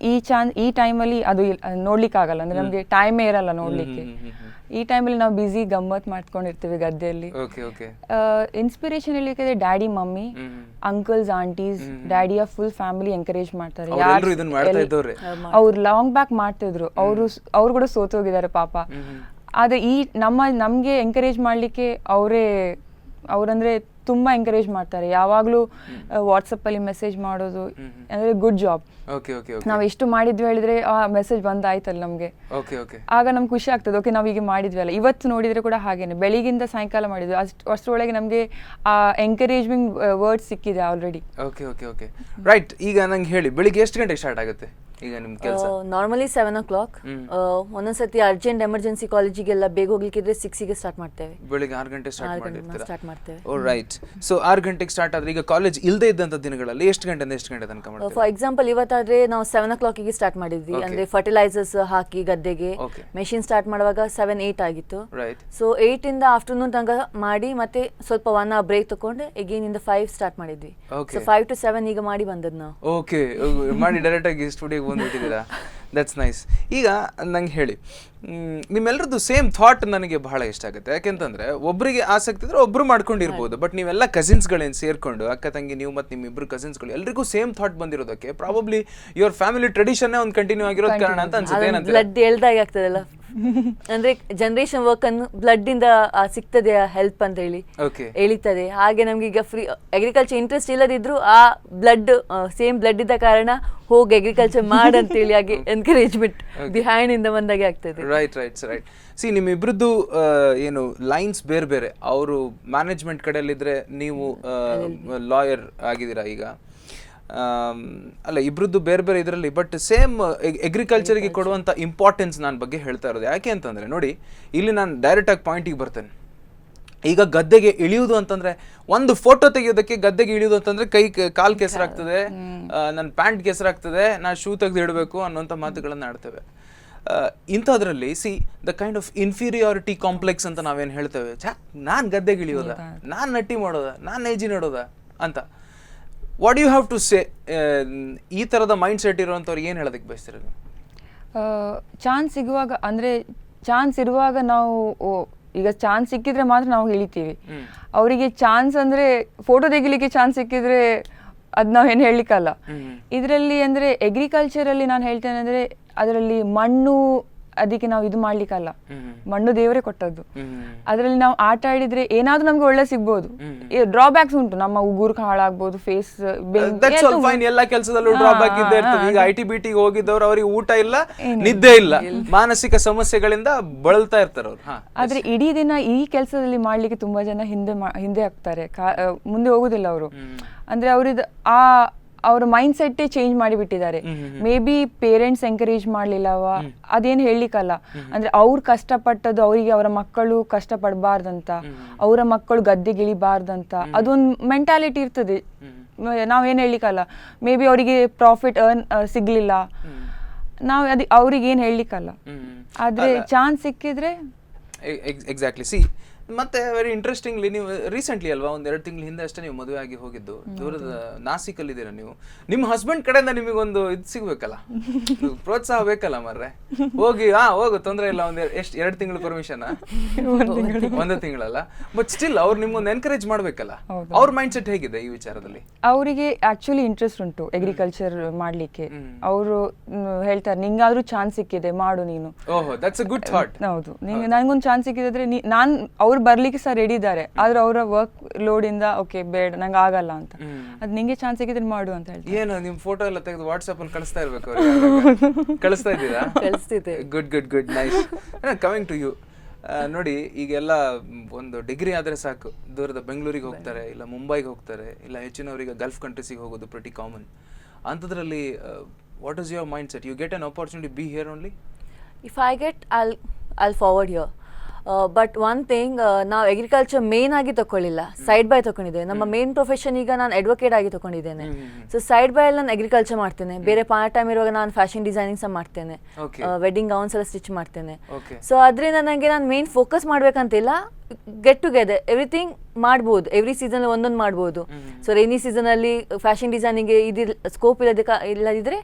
ಈ ಟೈಮಲ್ಲಿ ಅದು ನೋಡ್ಲಿಕ್ಕೆ ಆಗಲ್ಲ, ಅಂದ್ರೆ ನಮ್ಗೆ ಟೈಮೇ ಇರಲ್ಲ ನೋಡ್ಲಿಕ್ಕೆ. ಈ ಟೈಮಲ್ಲಿ ನಾವು ಬಿಸಿ ಗಮ್ಮತ್ ಮಾಡ್ಕೊಂಡಿರ್ತೀವಿ ಗದ್ದೆಯಲ್ಲಿ. ಇನ್ಸ್ಪಿರೇಷನ್ ಹೇಳಿದ್ರೆ ಡ್ಯಾಡಿ, ಮಮ್ಮಿ, ಅಂಕಲ್ಸ್, ಆಂಟೀಸ್, ಡ್ಯಾಡಿಯ ಫುಲ್ ಫ್ಯಾಮಿಲಿ ಎಂಕರೇಜ್ ಮಾಡ್ತಾರೆ. ಅವ್ರು ಲಾಂಗ್ ಬ್ಯಾಕ್ ಮಾಡ್ತಿದ್ರು, ಅವ್ರು ಕೂಡ ಸೋತೋಗಿದ್ದಾರೆ ಪಾಪ. ಆದ್ರೆ ನಮ್ಗೆ ಎಂಕರೇಜ್ ಮಾಡ್ಲಿಕ್ಕೆ ಅವರೇ ಅವರಂದ್ರೆ ತುಂಬಾ ಎಂಕರೇಜ್ ಮಾಡ್ತಾರೆ, ಯಾವಾಗಲೂ ವಾಟ್ಸಪ್ಪಲ್ಲಿ ಮೆಸೇಜ್ ಮಾಡೋದು, ಅಂದರೆ ಗುಡ್ ಜಾಬ್. ಓಕೆ ಓಕೆ ನಾವು ಎಷ್ಟು ಮಾಡಿದ್ವಿ ಹೇಳಿದ್ರೆ ಆ ಮೆಸೇಜ್ ಬಂದಾಯ್ತಲ್ಲ ನಮಗೆ, ಓಕೆ ಓಕೆ ಆಗ ನಮ್ಗೆ ಖುಷಿ ಆಗ್ತದೆ. ಓಕೆ ನಾವು ಈಗ ಮಾಡಿದ್ವಿ ಅಲ್ಲ. ಇವತ್ತು ನೋಡಿದ್ರೆ ಕೂಡ ಹಾಗೇನೆ, ಬೆಳಿಗಿಂದ ಸಾಯಂಕಾಲ ಮಾಡಿದ್ವಿ, ಅಷ್ಟರೊಳಗೆ ನಮಗೆ ಆ ಎಂಕರೇಜ್ಮೆಂಟ್ ವರ್ಡ್ಸ್ ಸಿಕ್ಕಿದೆ already. Okay okay okay right. ಈಗ ನಂಗೆ ಹೇಳಿ, ಬೆಳಿಗ್ಗೆ ಎಷ್ಟು ಗಂಟೆಗೆ ಸ್ಟಾರ್ಟ್ ಆಗುತ್ತೆ ಈಗ ನಿಮ್ಮ ಕೆಲಸ? Normally 7 o'clock. ಒಂದೊಂದ್ಸತಿ ಅರ್ಜೆಂಟ್ ಎಮರ್ಜೆನ್ಸಿ ಕಾಲೇಜಿಗೆಲ್ಲ ಬೇಗ ಹೋಗ್ಲಿಕ್ಕಿದ್ರೆ 6ಗೆ ಸ್ಟಾರ್ಟ್ ಮಾಡ್ತೇವೆ. ಬೆಳಿಗ್ಗೆ 6 ಗಂಟೆ ಸ್ಟಾರ್ಟ್ ಮಾಡ್ತೇವೆ. ಓ ರೈಟ್. ಸೊ 6 ಗಂಟೆಗೆ ಸ್ಟಾರ್ಟ್ ಆದ್ರೆ ಈಗ ಕಾಲೇಜ್ ಇಲ್ಲದೆ ಇದ್ದಂಥ ದಿನಗಳಲ್ಲಿ ಎಷ್ಟು ಗಂಟೆಯಿಂದ ಎಷ್ಟು ಗಂಟೆ ತನಕ ಮಾಡ್ತೀವಿ? ಫಾರ್ ಎಕ್ಸಾಂಪಲ್ ಇವತ್ತಾದ್ರೆ ನಾವು 7 o'clockಗೆ ಸ್ಟಾರ್ಟ್ ಮಾಡಿದ್ವಿ, ಅಂದ್ರೆ ಫರ್ಟಿಲೈಸರ್ಸ್ ಹಾಕಿ ಗದ್ದೆಗೆ ಮೆಷಿನ್ ಸ್ಟಾರ್ಟ್ ಮಾಡುವಾಗ 7-8 ಆಗಿತ್ತು. ರೈಟ್. ಸೊ 8 ಇಂದ ಆಫ್ಟರ್ನೂನ್ ತನಕ ಮಾಡಿ ಮತ್ತೆ ಸ್ವಲ್ಪ 1 hour ಬ್ರೇಕ್ ತಗೊಂಡು ಎಗೇನ್ ಇಂದ 5 ಸ್ಟಾರ್ಟ್ ಮಾಡಿದ್ವಿ. ಸೊ 5 to 7 ಈಗ ಮಾಡಿ ಬಂದದ್ದು ನಾವು. ಓಕೆ, ಮಾಡಿ ಡೈರೆಕ್ಟ್ ಆಗಿ ಸ್ಟುಡಿಯೋಗೆ ಬಂದ್ಬಿಟ್ಟಿದ್ದೀರಾ. That's nice. ಈಗ ನಂಗೆ ಹೇಳಿ, ನಿಮ್ಮೆಲ್ಲರದ್ದು ಸೇಮ್ ಥಾಟ್ ನನಗೆ ಬಹಳ ಇಷ್ಟ ಆಗುತ್ತೆ. ಯಾಕೆಂತಂದ್ರೆ ಒಬ್ಬರಿಗೆ ಆಸಕ್ತಿ ಇದ್ರೆ ಒಬ್ರು ಮಾಡ್ಕೊಂಡಿರ್ಬೋದು, ಬಟ್ ನೀವೆಲ್ಲ ಕಸಿನ್ಸ್ಗಳೇನು ಸೇರ್ಕೊಂಡು, ಅಕ್ಕ ತಂಗಿ ನೀವು ಮತ್ತು ನಿಮ್ಮಿಬ್ರು ಕಸಿನ್ಸ್ಗಳು ಎಲ್ರಿಗೂ ಸೇಮ್ ಥಾಟ್ ಬಂದಿರೋದಕ್ಕೆ ಪ್ರಾಬಬ್ಲಿ ಯುವರ್ ಫ್ಯಾಮಿಲಿ ಟ್ರೆಡಿಷನ್ನೇ ಒಂದು ಕಂಟಿನ್ಯೂ ಆಗಿರೋದು ಕಾರಣ ಅಂತ ಅನ್ಸುತ್ತೆ. ಏನಂತ ಬ್ಲಡ್ ಎಳ್ದಾಗಿ ಆಗ್ತದಲ್ಲ, ಅಂದ್ರೆ ಜನರೇಷನ್ ವರ್ಕ್ ಅನ್ನು ಬ್ಲಡ್ ಇಂದ ಸಿಗ್ತದೆ ಹೆಲ್ಪ್ ಅಂತ ಹೇಳಿ ಎಳಿತದೆ. ಹಾಗೆ ನಮ್ಗೆ ಈಗ ಫ್ರೀ ಅಗ್ರಿಕಲ್ಚರ್ ಇಂಟ್ರೆಸ್ಟ್ ಇಲ್ಲದಿದ್ರು ಆ ಬ್ಲಡ್ ಸೇಮ್ ಬ್ಲಡ್ ಇದ್ದ ಕಾರಣ ಹೋಗಿ ಅಗ್ರಿಕಲ್ಚರ್ ಮಾಡಂತೇಳಿ ಹಾಗೆ ಎನ್ಕರೇಜ್ಮೆಂಟ್ ಬಿಹೈಂಡ್ ಇಂದ ಬಂದಾಗೆ ಆಗ್ತದೆ. Right right right. ಸಿ, ನಿಮ್ಮಿಬ್ರದ್ದು ಏನು ಲೈನ್ಸ್ ಬೇರೆ ಬೇರೆ. ಅವರು ಮ್ಯಾನೇಜ್ಮೆಂಟ್ ಕಡೆಯಲ್ಲಿದ್ರೆ ನೀವು ಲಾಯರ್ ಆಗಿದ್ದೀರಾ ಈಗ. ಅಲ್ಲ, ಇಬ್ರದ್ದು ಬೇರೆ ಬೇರೆ ಇದರಲ್ಲಿ, ಬಟ್ ಸೇಮ್ ಅಗ್ರಿಕಲ್ಚರ್ಗೆ ಕೊಡುವಂಥ ಇಂಪಾರ್ಟೆನ್ಸ್ ನಾನು ಬಗ್ಗೆ ಹೇಳ್ತಾ ಇರೋದು. ಯಾಕೆ ಅಂತಂದರೆ ನೋಡಿ, ಇಲ್ಲಿ ನಾನು ಡೈರೆಕ್ಟಾಗಿ ಪಾಯಿಂಟಿಗೆ ಬರ್ತೇನೆ. ಈಗ ಗದ್ದೆಗೆ ಇಳಿಯುವುದು ಅಂತಂದ್ರೆ, ಒಂದು ಫೋಟೋ ತೆಗೆಯೋದಕ್ಕೆ ಗದ್ದೆಗೆ ಇಳಿಯುವುದು ಅಂತಂದ್ರೆ ಕಾಲ್ ಕೆಸರಾಗ್ತದೆ, ನನ್ನ ಪ್ಯಾಂಟ್ ಕೆಸರಾಗ್ತದೆ, ನಾನು ಶೂ ತೆಗೆದು ಇಡಬೇಕು ಅನ್ನೋಂಥ ಮಾತುಗಳನ್ನು ಆಡ್ತೇವೆ. ಇಂಥದ್ರಲ್ಲಿ C the kind of inferiority complex ಅಂತ ನಾವೇನು ಹೇಳ್ತೇವೆ, ನಾನು ಗದ್ದೆಗೆ ಇಳಿಯೋದ, ನಾನು ನಟ್ಟಿ ಮಾಡೋದ, ನಾನು ನೇಜಿ ನೋಡೋದ ಅಂತ. What you have to say? ಈ ಥರದ ಮೈಂಡ್ ಸೆಟ್ ಇರುವಂಥವ್ರು ಏನು ಹೇಳೋದಕ್ಕೆ ಬಯಸ್ತೀರ? ಚಾನ್ಸ್ ಸಿಗುವಾಗ, ಅಂದರೆ ಚಾನ್ಸ್ ಇರುವಾಗ ನಾವು, ಈಗ ಚಾನ್ಸ್ ಸಿಕ್ಕಿದ್ರೆ ಮಾತ್ರ ನಾವು ಇಳಿತೀವಿ. ಅವರಿಗೆ ಚಾನ್ಸ್ ಅಂದರೆ ಫೋಟೋ ತೆಗಿಲಿಕ್ಕೆ ಚಾನ್ಸ್ ಸಿಕ್ಕಿದ್ರೆ ಅದು ನಾವು ಏನು ಹೇಳಲಿಕ್ಕಲ್ಲ. ಇದರಲ್ಲಿ ಅಂದರೆ ಅಗ್ರಿಕಲ್ಚರಲ್ಲಿ ನಾನು ಹೇಳ್ತೇನೆ ಅಂದರೆ, ಅದರಲ್ಲಿ ಮಣ್ಣು ಅದಕ್ಕೆ ನಾವು ಇದು ಮಾಡ್ಲಿಕ್ಕಲ್ಲ, ಮಣ್ಣು ದೇವರೇ ಕೊಟ್ಟದ್ದು. ಅದರಲ್ಲಿ ನಾವು ಆಟ ಆಡಿದ್ರೆ ಏನಾದ್ರೂ ನಮ್ಗೆ ಒಳ್ಳೆ ಸಿಗ್ಬೋದು. ಡ್ರಾಬ್ಯಾಕ್ಸ್ ಉಂಟು, ನಮ್ಮ ಉಗುರು ಹಾಳಾಗ್ಬೋದು, ಫೇಸ್ ಎಲ್ಲ ಕೆಲಸದಲ್ಲೂ ಡ್ರಾಬ್ಯಾಕ್ ಇದ್ದೇ ಇರ್ತದೆ. ಈಗ IT BT ಹೋಗಿದ್ದವ್ರು ಅವ್ರಿಗೆ ಊಟ ಇಲ್ಲ, ನಿದ್ದೆ ಇಲ್ಲ, ಮಾನಸಿಕ ಸಮಸ್ಯೆಗಳಿಂದ ಬಳಲ್ತಾ ಇರ್ತಾರೆ ಅವ್ರು. ಆದ್ರೆ ಇಡೀ ದಿನ ಈ ಕೆಲಸದಲ್ಲಿ ಮಾಡ್ಲಿಕ್ಕೆ ತುಂಬಾ ಜನ ಹಿಂದೆ ಆಗ್ತಾರೆ, ಮುಂದೆ ಹೋಗುದಿಲ್ಲ ಅವರು. ಅಂದ್ರೆ ಅವ್ರದ್ದು ಅವ್ರ ಮೈಂಡ್ ಸೆಟ್ಟೇ ಚೇಂಜ್ ಮಾಡಿಬಿಟ್ಟಿದ್ದಾರೆ. ಮೇ ಬಿ ಪೇರೆಂಟ್ಸ್ ಎಂಕರೇಜ್ ಮಾಡ್ಲಿಲ್ಲವ, ಅದೇನು ಹೇಳಲಿಕ್ಕಲ್ಲ. ಅಂದ್ರೆ ಅವ್ರು ಕಷ್ಟಪಟ್ಟದ್ದು ಅವರಿಗೆ ಅವರ ಮಕ್ಕಳು ಕಷ್ಟಪಡಬಾರ್ದಂತ, ಅವರ ಮಕ್ಕಳು ಗದ್ದೆಗಿಳಿಬಾರ್ದಂತ ಅದೊಂದು ಮೆಂಟಾಲಿಟಿ ಇರ್ತದೆ. ನಾವೇನು ಹೇಳಲಿಕ್ಕಲ್ಲ. ಮೇ ಬಿ ಅವರಿಗೆ ಪ್ರಾಫಿಟ್ ಸಿಗ್ಲಿಲ್ಲ, ನಾವು ಅವ್ರಿಗೆ ಏನು ಹೇಳಲಿಕ್ಕಲ್ಲ. ಆದ್ರೆ ಚಾನ್ಸ್ ಸಿಕ್ಕಿದ್ರೆ ಎಕ್ಸಾಕ್ಟ್ಲಿ. ಸಿ, ಮತ್ತೆ ವೆರಿ ಇಂಟ್ರೆಸ್ಟಿಂಗ್ಲಿ, ನೀವು ರೀಸೆಂಟ್ಲಿ ಅಲ್ವಾ, 1-2 ತಿಂಗಳ ಹಿಂದೆ ಅಷ್ಟೇ ನೀವು ಮದುವೆ ಆಗಿ ಹೋಗಿದ್ದು. ದೂರದ ನಾಸಿಕಲ್ಲಿ ಇದ್ದೀರಾ ನೀವು. ನಿಮ್ಮ ಹಸ್ಬೆಂಡ್ ಕಡೆಯಿಂದ ನಿಮಗೊಂದು ಇದು ಸಿಗ್ಬೇಕಲ್ಲ, ಪ್ರೋತ್ಸಾಹ ಬೇಕಲ್ಲ ಮರ್ರೆ. ಹೋಗಿ ಹೋಗು, ತೊಂದರೆ ಇಲ್ಲ, 2 ತಿಂಗಳು ಪರ್ಮಿಷನ್, 1 ತಿಂಗಳಲ್ಲ, ಬಟ್ ಸ್ಟಿಲ್ ಅವ್ರು ನಿಮ್ಮೊಂದು ಎನ್ಕರೇಜ್ ಮಾಡ್ಬೇಕಲ್ಲ. ಅವ್ರ ಮೈಂಡ್ ಸೆಟ್ ಹೇಗಿದೆ ಈ ವಿಚಾರದಲ್ಲಿ? ಅವರಿಗೆ ಆಕ್ಚುಲಿ ಇಂಟ್ರೆಸ್ಟ್ ಉಂಟು ಅಗ್ರಿಕಲ್ಚರ್ ಮಾಡ್ಲಿಕ್ಕೆ. ಅವರು ಹೇಳ್ತಾರೆ, ನಿಂಗಾದ್ರೂ ಚಾನ್ಸ್ ಸಿಕ್ಕಿದೆ, ಮಾಡು ನೀನು. ಓಹೋ, ದಟ್ಸ್ ಅ ಗುಡ್ ಥಾಟ್. ಹೌದು, ನನಗೊಂದು ಚಾನ್ಸ್ ಸಿಕ್ಕಿದ್ರೆ ನಾನು ಅವ್ರು ಬರ್ಲಿಕ್ಕೆ ಸಹ ರೆಡಿ ಇದ್ದಾರೆ, ಆದ್ರೆ ಅವರ ವರ್ಕ್ ಲೋಡ್ ಇಂದ ಓಕೆ ಬೇಡ, ನಂಗೆ ಆಗಲ್ಲ ಅಂತ. ಅದ್ ನಿಂಗೆ ಚಾನ್ಸ್ ಸಿಕ್ಕಿದ್ರೆ ಮಾಡು ಅಂತ ಹೇಳ್ತಾರೆ. ಏನು ನಿಮ್ ಫೋಟೋ ಎಲ್ಲ ತೆಗೆದು ವಾಟ್ಸ್ಆಪ್ ಅಲ್ಲಿ ಕಳಿಸ್ತಾ ಇರ್ಬೇಕು. ಕಳಿಸ್ತಾ ಇದ್ದೀರಾ? ಕಳಿಸ್ತಿದ್ದೆ. Good nice. Coming to you, ನೋಡಿ, ಈಗೆಲ್ಲ ಒಂದು ಡಿಗ್ರಿ ಆದ್ರೆ ಸಾಕು, ದೂರದ ಬೆಂಗಳೂರಿಗೆ ಹೋಗ್ತಾರೆ, ಇಲ್ಲ ಮುಂಬೈಗೆ ಹೋಗ್ತಾರೆ, ಇಲ್ಲ ಹೆಚ್ಚಿನವರಿಗೆ ಗಲ್ಫ್ ಕಂಟ್ರೀಸಿಗೆ ಹೋಗೋದು ಪ್ರಿಟಿ ಕಾಮನ್. ಅಂಥದ್ರಲ್ಲಿ what is your mindset? You get an opportunity be here only? If I get I'll forward here. But one thing, ನಾವು ಅಗ್ರಿಕಲ್ಚರ್ ಮೇನ್ ಆಗಿ ತಗೊಳ್ಳಿಲ್ಲ, ಸೈಡ್ ಬೈ ತಗೊಂಡಿದ್ದೇವೆ. ನಮ್ಮ ಮೇನ್ ಪ್ರೊಫೆಷನ್ ಈಗ ನಾನು ಅಡ್ವೊಕೇಟ್ ಆಗಿ ತಗೊಂಡಿದ್ದೇನೆ. ಸೊ ಸೈಡ್ ಬೈ ಅಲ್ಲಿ ನಾನು ಅಗ್ರಿಕಲ್ಚರ್ ಮಾಡ್ತೇನೆ. ಬೇರೆ ಪಾರ್ಟ್ ಟೈಮ್ ಇರುವಾಗ ನಾನು ಫ್ಯಾಷನ್ ಡಿಸೈನಿಂಗ್ ಸಹ ಮಾಡ್ತೇನೆ, ವೆಡ್ಡಿಂಗ್ ಗೌನ್ಸ್ ಎಲ್ಲ ಸ್ಟಿಚ್ ಮಾಡ್ತೇನೆ. ಸೊ ಅದರಿಂದ ನನಗೆ ನಾನು ಮೇನ್ ಫೋಕಸ್ ಮಾಡ್ಬೇಕಂತಿಲ್ಲ. ಗೆಟ್ ಟುಗೆದರ್ ಎವ್ರಿಥಿಂಗ್ ಮಾಡ್ಬೋದು, ಎವ್ರಿ ಸೀಸನ್ ಒಂದೊಂದು ಮಾಡ್ಬೋದು. ಸೊ ರೈನಿ ಸೀಸನ್ ಅಲ್ಲಿ ಫ್ಯಾಷನ್ ಡಿಸೈನಿಂಗ್ ಸ್ಕೋಪ್ ಇಲ್ಲದಿದ್ರೆ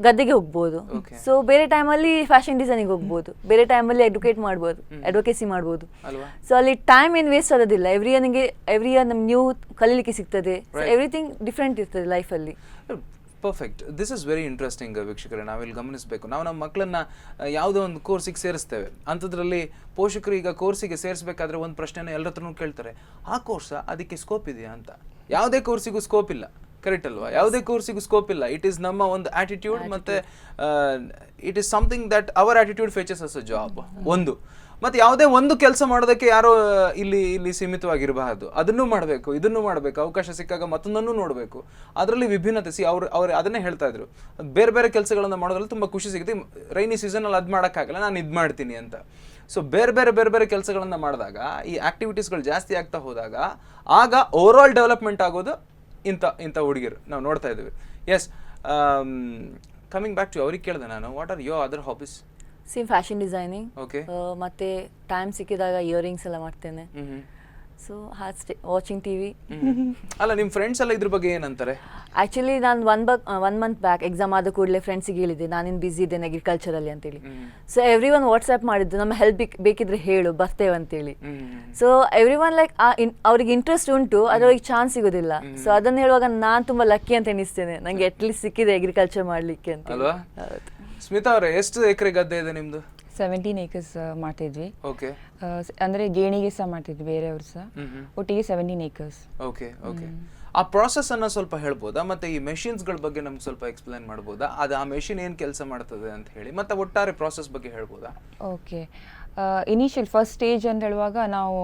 ಗದ್ದೆಗೆ ಹೋಗ್ಬೋದು. ಸೊ ಬೇರೆ ಟೈಮಲ್ಲಿ ಫ್ಯಾಷನ್ ಡಿಸೈನಿಂಗ್ ಹೋಗ್ಬೋದು, ಬೇರೆ ಟೈಮಲ್ಲಿ ಅಡ್ವೊಕೇಸಿ ಮಾಡ್ಬೋದು. ಸೊ ಅಲ್ಲಿ ಟೈಮ್ ಏನು ವೇಸ್ಟ್ ಆಗೋದಿಲ್ಲ. ಎವ್ರಿ ಇಯರ್ ನಮ್ಗೆ ನ್ಯೂ ಕಲೀಲಿಕ್ಕೆ ಸಿಗ್ತದೆ. ಎವ್ರಿಥಿಂಗ್ ಡಿಫ್ರೆಂಟ್ ಇರ್ತದೆ ಲೈಫಲ್ಲಿ. Perfect. This is very interesting ವೀಕ್ಷಕರೇ. ನಾವಿಲ್ಲಿ ಗಮನಿಸಬೇಕು, ನಾವು ನಮ್ಮ ಮಕ್ಕಳನ್ನ ಯಾವುದೋ ಒಂದು ಕೋರ್ಸಿಗೆ ಸೇರಿಸ್ತೇವೆ, ಅಂಥದ್ರಲ್ಲಿ ಪೋಷಕರು ಈಗ ಕೋರ್ಸಿಗೆ ಸೇರಿಸಬೇಕಾದ್ರೆ ಒಂದು ಪ್ರಶ್ನೆನ ಎಲ್ಲರ ಹತ್ರನೂ ಕೇಳ್ತಾರೆ, ಆ ಕೋರ್ಸ ಅದಕ್ಕೆ ಸ್ಕೋಪ್ ಇದೆಯಾ ಅಂತ. ಯಾವುದೇ ಕೋರ್ಸಿಗೂ ಸ್ಕೋಪ್ ಇಲ್ಲ, ಕರೆಕ್ಟ್ ಅಲ್ವಾ? ಯಾವುದೇ ಕೋರ್ಸಿಗೂ ಸ್ಕೋಪ್ ಇಲ್ಲ. ಇಟ್ ಈಸ್ ನಮ್ಮ ಒಂದು ಆಟಿಟ್ಯೂಡ್, ಮತ್ತು it is something that our attitude fetches us a job. ಒಂದು ಮತ್ತು ಯಾವುದೇ ಒಂದು ಕೆಲಸ ಮಾಡೋದಕ್ಕೆ ಯಾರೋ ಇಲ್ಲಿ ಸೀಮಿತವಾಗಿರಬಾರ್ದು. ಅದನ್ನು ಮಾಡಬೇಕು, ಇದನ್ನು ಮಾಡಬೇಕು, ಅವಕಾಶ ಸಿಕ್ಕಾಗ ಮತ್ತೊಂದನ್ನು ನೋಡಬೇಕು. ಅದರಲ್ಲಿ ವಿಭಿನ್ನತೆ. ಅವ್ರು ಅದನ್ನೇ ಹೇಳ್ತಾ ಇದ್ರು, ಬೇರೆ ಬೇರೆ ಕೆಲಸಗಳನ್ನು ಮಾಡೋದ್ರಲ್ಲಿ ತುಂಬ ಖುಷಿ ಸಿಗುತ್ತೆ. ರೈನಿ ಸೀಸನಲ್ಲಿ ಅದು ಮಾಡೋಕ್ಕಾಗಲ್ಲ, ನಾನು ಇದು ಮಾಡ್ತೀನಿ ಅಂತ. ಸೊ ಬೇರೆ ಬೇರೆ ಕೆಲಸಗಳನ್ನು ಮಾಡಿದಾಗ, ಈ ಆ್ಯಕ್ಟಿವಿಟೀಸ್ಗಳು ಜಾಸ್ತಿ ಆಗ್ತಾ ಹೋದಾಗ, ಆಗ ಓವರಾಲ್ ಡೆವಲಪ್ಮೆಂಟ್ ಆಗೋದು ಇಂಥ ಹುಡುಗಿರು ನಾವು ನೋಡ್ತಾ ಇದ್ದೀವಿ. ಎಸ್, ಕಮಿಂಗ್ ಬ್ಯಾಕ್ ಟು ಅವ್ರಿಗೆ ಕೇಳಿದೆ ನಾನು, what are your other hobbies? Same fashion designing, okay. ಮತ್ತೆ ಟೈಮ್ ಸಿಕ್ಕಿದಾಗ ಇಯರಿಂಗ್ಸ್ ಎಲ್ಲ ಮಾಡ್ತೇನೆ. So watching TV. ಅಲ್ಲ, ನಿಮ್ಮ ಫ್ರೆಂಡ್ಸ್ ಎಲ್ಲ ಇದ್ರ ಬಗ್ಗೆ ಏನಂತಾರೆ? ಆ್ಯಕ್ಚುಲಿ ನಾನು ಒನ್ ಮಂತ್ ಬ್ಯಾಕ್ ಎಕ್ಸಾಮ್ ಆದ ಕೂಡಲೇ ಫ್ರೆಂಡ್ಸಿಗೆ ಹೇಳಿದ್ದೆ ನಾನಿನ್ನು ಬ್ಯುಸಿ ಇದ್ದೇನೆ ಅಗ್ರಿಕಲ್ಚರಲ್ಲಿ ಅಂತೇಳಿ. ಸೊ ಎವ್ರಿ ಒನ್ ವಾಟ್ಸ್ಆ್ಯಪ್ ಮಾಡಿದ್ದು, ನಮ್ಮ ಹೆಲ್ಪ್ ಬೇಕಿದ್ರೆ ಹೇಳು ಬರ್ತೇವೆ ಅಂತೇಳಿ. ಸೊ ಎವ್ರಿ ಒನ್ ಲೈಕ್ ಅವ್ರಿಗೆ ಇಂಟ್ರೆಸ್ಟ್ ಉಂಟು, ಅದ್ರೊಳಗೆ ಚಾನ್ಸ್ ಸಿಗೋದಿಲ್ಲ. ಸೊ ಅದನ್ನು ಹೇಳುವಾಗ ನಾನು ತುಂಬ ಲಕ್ಕಿ ಅಂತ ಎನಿಸ್ತೇನೆ, ನನಗೆ ಅಟ್ಲೀಸ್ಟ್ ಸಿಕ್ಕಿದೆ ಅಗ್ರಿಕಲ್ಚರ್ ಮಾಡಲಿಕ್ಕೆ ಅಂತ. ಅಲ್ವಾ? ಸ್ಮಿತಾ ಅವರೇ, ಎಷ್ಟು ಎಕರೆ ಗದ್ದೆ ಇದೆ ನಿಮ್ದು? 17 acres ಮಾಡ್ತಿದ್ವಿ. ಓಕೆ. ಅಂದರೆ ಗೇಣಿಗೆ ಸಹ ಮಾಡ್ತಿದ್ವಿ, ಬೇರೆಯವ್ರು ಸಹ, ಒಟ್ಟಿಗೆ 17 acres. ಓಕೆ. ಆ ಪ್ರಾಸೆಸ್ ಅನ್ನ ಸ್ವಲ್ಪ ಹೇಳ್ಬೋದಾ? ಮತ್ತೆ ಈ ಮೆಷಿನ್ಸ್ಗಳ ಬಗ್ಗೆ ನಮ್ಗೆ ಸ್ವಲ್ಪ ಎಕ್ಸ್ಪ್ಲೈನ್ ಮಾಡ್ಬೋದಾ? ಅದು ಆ ಮೆಷಿನ್ ಏನು ಕೆಲಸ ಮಾಡ್ತದೆ ಅಂತ ಹೇಳಿ, ಮತ್ತೆ ಒಟ್ಟಾರೆ ಪ್ರಾಸೆಸ್ ಬಗ್ಗೆ ಹೇಳ್ಬೋದಾ? ಓಕೆ. ಇನಿಷಿಯಲ್ ಫಸ್ಟ್ ಸ್ಟೇಜ್ ಅಂತ ಹೇಳುವಾಗ ನಾವು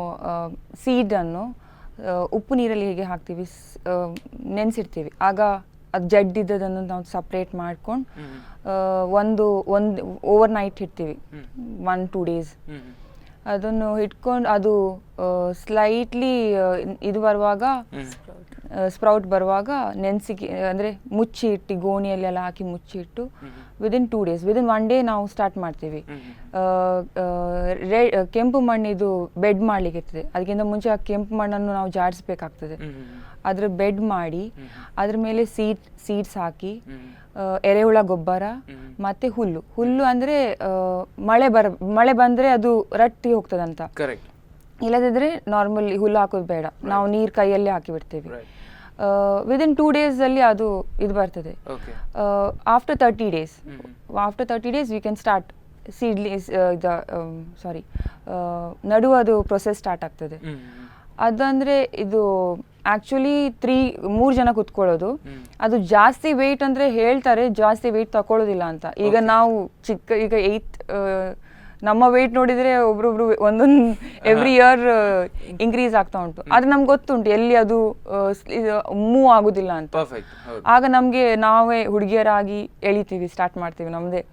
ಸೀಡನ್ನು ಉಪ್ಪು ನೀರಲ್ಲಿ ಹೇಗೆ ಹಾಕ್ತೀವಿ, ನೆನೆಸಿಡ್ತೀವಿ. ಆಗ ಅದು ಜಡ್ಡಿದ್ದದನ್ನು ನಾವು ಸಪ್ರೇಟ್ ಮಾಡ್ಕೊಂಡು ಒಂದು ಓವರ್ ನೈಟ್ ಇಡ್ತೀವಿ, 1-2 days. ಅದನ್ನು ಇಟ್ಕೊಂಡು ಅದು ಸ್ಲೈಟ್ಲಿ ಇದು ಬರುವಾಗ, ಸ್ಪ್ರೌಟ್ ಬರುವಾಗ ನೆನೆಸಿಗೆ ಅಂದರೆ ಮುಚ್ಚಿ ಇಟ್ಟು, ಗೋಣಿಯಲ್ಲೆಲ್ಲ ಹಾಕಿ ಮುಚ್ಚಿ ಇಟ್ಟು ವಿದಿನ್ 2 days, ವಿದಿನ್ 1 day ನಾವು ಸ್ಟಾರ್ಟ್ ಮಾಡ್ತೀವಿ. ಕೆಂಪು ಮಣ್ಣಿದು ಬೆಡ್ ಮಾಡ್ಲಿಕ್ಕೆ ಇರ್ತದೆ. ಅದಕ್ಕಿಂತ ಮುಂಚೆ ಆ ಕೆಂಪು ಮಣ್ಣನ್ನು ನಾವು ಜಾಡಿಸ್ಬೇಕಾಗ್ತದೆ. ಅದ್ರ ಬೆಡ್ ಮಾಡಿ ಅದ್ರ ಮೇಲೆ ಸೀಡ್ಸ್ ಹಾಕಿ, ಎರೆಹುಳ ಗೊಬ್ಬರ ಮತ್ತೆ ಹುಲ್ಲು ಅಂದರೆ ಮಳೆ ಬಂದರೆ ಅದು ರಟ್ಟಿ ಹೋಗ್ತದಂತ. ಇಲ್ಲದಿದ್ರೆ ನಾರ್ಮಲ್ ಹುಲ್ಲು ಹಾಕೋದು ಬೇಡ, ನಾವು ನೀರು ಕೈಯಲ್ಲೇ ಹಾಕಿ ಬಿಡ್ತೇವೆ. ವಿದಿನ್ 2 days ಅಲ್ಲಿ ಅದು ಇದು ಬರ್ತದೆ. After 30 days we can start ನಡುವದು ಪ್ರೊಸೆಸ್ ಸ್ಟಾರ್ಟ್ ಆಗ್ತದೆ. ಅದಂದರೆ ಇದು ಆ್ಯಕ್ಚುಲಿ 3 ಜನ ಕುತ್ಕೊಳ್ಳೋದು. ಅದು ಜಾಸ್ತಿ ವೆಯ್ಟ್ ಅಂದರೆ ಹೇಳ್ತಾರೆ ಜಾಸ್ತಿ ವೆಯ್ಟ್ ತಗೊಳ್ಳೋದಿಲ್ಲ ಅಂತ. ಈಗ ನಾವು ಈಗ 8 ನಮ್ಮ ವೆಯ್ಟ್ ನೋಡಿದರೆ ಒಬ್ರೊಬ್ರು ಒಂದೊಂದು ಎವ್ರಿ ಇಯರ್ ಇನ್ಕ್ರೀಸ್ ಆಗ್ತಾ ಉಂಟು. ಆದರೆ ನಮ್ಗೆ ಗೊತ್ತುಂಟು ಎಲ್ಲಿ ಅದು ಮೂವ್ ಆಗೋದಿಲ್ಲ ಅಂತ. ಆಗ ನಮಗೆ ನಾವೇ ಹುಡುಗಿಯರಾಗಿ ಎಳಿತೀವಿ, ಸ್ಟಾರ್ಟ್ ಮಾಡ್ತೀವಿ ನಮ್ಮದೇ.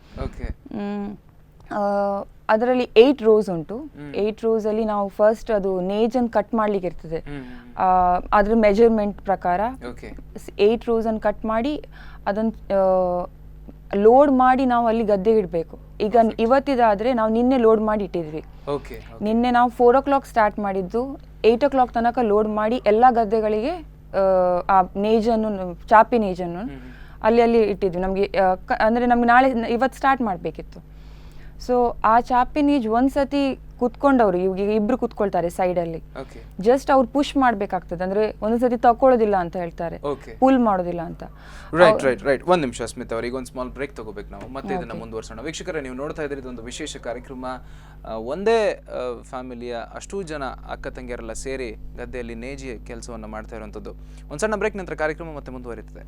ಅದರಲ್ಲಿ 8 rows ಉಂಟು. 8 rows ಅಲ್ಲಿ ನಾವು ಫಸ್ಟ್ ಅದು ನೇಜನ್ನು ಕಟ್ ಮಾಡ್ಲಿಕ್ಕೆ ಇರ್ತದೆ. ಅದ್ರ ಮೆಜರ್ಮೆಂಟ್ ಪ್ರಕಾರ 8 rows ಅನ್ನು ಕಟ್ ಮಾಡಿ ಅದನ್ನು ಲೋಡ್ ಮಾಡಿ ನಾವು ಅಲ್ಲಿ ಗದ್ದೆಗೆ ಇಡಬೇಕು. ಈಗ ಇವತ್ತಿದಾದ್ರೆ ನಾವು ನಿನ್ನೆ ಲೋಡ್ ಮಾಡಿ ಇಟ್ಟಿದ್ವಿ. ನಿನ್ನೆ ನಾವು 4 o'clock ಸ್ಟಾರ್ಟ್ ಮಾಡಿದ್ದು, 8 o'clock ತನಕ ಲೋಡ್ ಮಾಡಿ ಎಲ್ಲ ಗದ್ದೆಗಳಿಗೆ ಆ ನೇಜನ್ನು, ಚಾಪಿ ನೇಜನ್ನು ಅಲ್ಲಿ ಇಟ್ಟಿದ್ವಿ. ನಮಗೆ ಅಂದರೆ ನಮ್ಗೆ ಇವತ್ತು ಸ್ಟಾರ್ಟ್ ಮಾಡಬೇಕಿತ್ತು. ಸೊ ಆ ಚಾಪಿ ನೇಜ್ ಒಂದ್ಸತಿ ಕುತ್ಕೊಂಡವ್ರು, ಇವಾಗ ಇಬ್ರು ಕುತ್ಕೊಳ್ತಾರೆ ಸೈಡಲ್ಲಿ, ಜಸ್ಟ್ ಅವ್ರು ಪುಷ್ ಮಾಡ್ಬೇಕಾಗ್ತದೆ. ಅಂದ್ರೆ ಒಂದೊಂದ್ಸತಿ ತಕೊಳ್ಳೋದಿಲ್ಲ ಅಂತ ಹೇಳ್ತಾರೆ, ಪುಲ್ ಮಾಡೋದಿಲ್ಲ ಅಂತ. ರೈಟ್. ಒಂದ್ ನಿಮಿಷ ಸ್ಮಿತಾ ಅವ್ರಿಗೆ ಒಂದು ಸ್ಮಾಲ್ ಬ್ರೇಕ್ ತಗೋಬೇಕು ನಾವು, ಮತ್ತೆ ಇದನ್ನ ಮುಂದುವರ್ಸೋಣ. ವೀಕ್ಷಕರೇ, ನೀವು ನೋಡ್ತಾ ಇದ್ದೀರಿ ಇದೊಂದು ವಿಶೇಷ ಕಾರ್ಯಕ್ರಮ. ಒಂದೇ ಫ್ಯಾಮಿಲಿಯ ಅಷ್ಟೂ ಜನ ಅಕ್ಕ ತಂಗಿಯರೆಲ್ಲ ಸೇರಿ ಗದ್ದೆಯಲ್ಲಿ ನೇಜಿ ಕೆಲಸವನ್ನು ಮಾಡ್ತಾ ಇರುವಂಥದ್ದು. ಒಂದು ಸಣ್ಣ ಬ್ರೇಕ್ ನಂತರ ಕಾರ್ಯಕ್ರಮ ಮತ್ತೆ ಮುಂದುವರಿಯುತ್ತದೆ.